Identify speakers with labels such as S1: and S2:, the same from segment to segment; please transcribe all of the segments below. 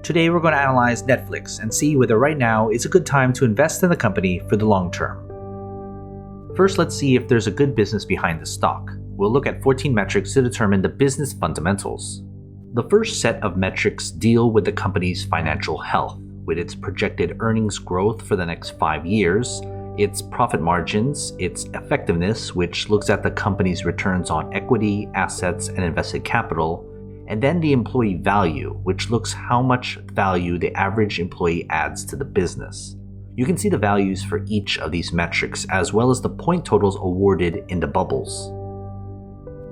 S1: Today we're going to analyze Netflix and see whether right now is a good time to invest in the company for the long term. First, let's see if there's a good business behind the stock. We'll look at 14 metrics to determine the business fundamentals. The first set of metrics deal with the company's financial health, with its projected earnings growth for the next 5 years, its profit margins, its effectiveness, which looks at the company's returns on equity, assets, and invested capital, and then the employee value, which looks how much value the average employee adds to the business. You can see the values for each of these metrics, as well as the point totals awarded in the bubbles.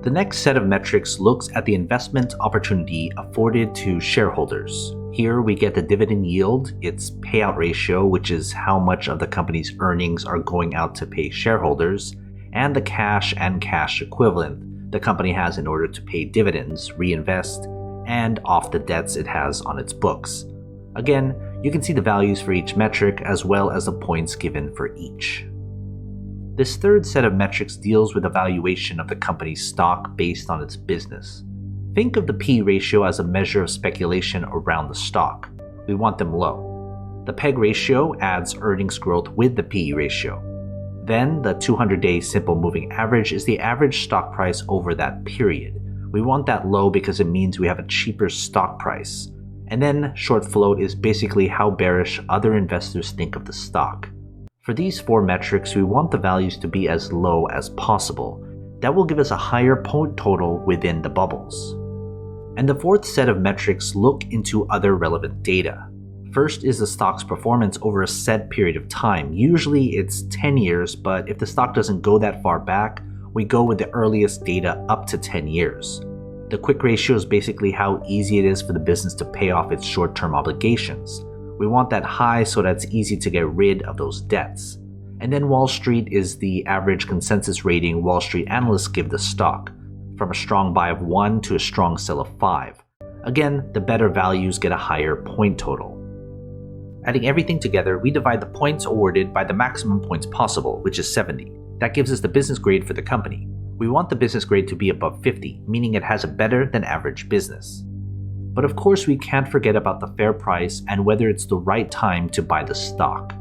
S1: The next set of metrics looks at the investment opportunity afforded to shareholders. Here we get the dividend yield, its payout ratio, which is how much of the company's earnings are going out to pay shareholders, and the cash and cash equivalent the company has in order to pay dividends, reinvest, and off the debts it has on its books. Again, you can see the values for each metric as well as the points given for each. This third set of metrics deals with the valuation of the company's stock based on its business. Think of the P ratio as a measure of speculation around the stock. We want them low. The PEG ratio adds earnings growth with the PE ratio. Then, the 200-day simple moving average is the average stock price over that period. We want that low because it means we have a cheaper stock price. And then, short float is basically how bearish other investors think of the stock. For these 4 metrics, we want the values to be as low as possible. That will give us a higher point total within the bubbles. And the fourth set of metrics look into other relevant data. First is the stock's performance over a set period of time. Usually it's 10 years, but if the stock doesn't go that far back, we go with the earliest data up to 10 years. The quick ratio is basically how easy it is for the business to pay off its short-term obligations. We want that high so that it's easy to get rid of those debts. And then Wall Street is the average consensus rating Wall Street analysts give the stock, from a strong buy of 1 to a strong sell of 5. Again, the better values get a higher point total. Adding everything together, we divide the points awarded by the maximum points possible, which is 70. That gives us the business grade for the company. We want the business grade to be above 50, meaning it has a better than average business. But of course, we can't forget about the fair price and whether it's the right time to buy the stock.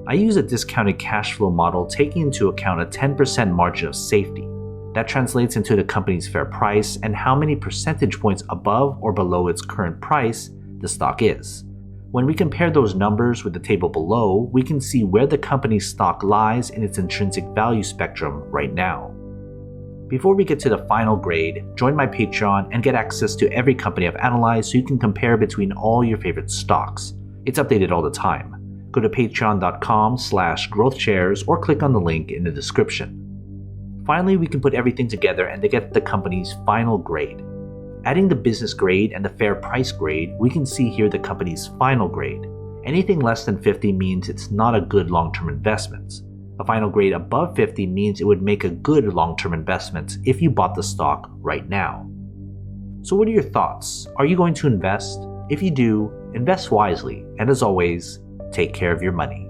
S1: I use a discounted cash flow model taking into account a 10% margin of safety. That translates into the company's fair price and how many percentage points above or below its current price the stock is. When we compare those numbers with the table below, we can see where the company's stock lies in its intrinsic value spectrum right now. Before we get to the final grade, join my Patreon and get access to every company I've analyzed so you can compare between all your favorite stocks. It's updated all the time. Go to patreon.com/growthshares or click on the link in the description. Finally, we can put everything together and get the company's final grade. Adding the business grade and the fair price grade, we can see here the company's final grade. Anything less than 50 means it's not a good long-term investment. A final grade above 50 means it would make a good long-term investment if you bought the stock right now. So what are your thoughts? Are you going to invest? If you do, invest wisely, and as always, take care of your money.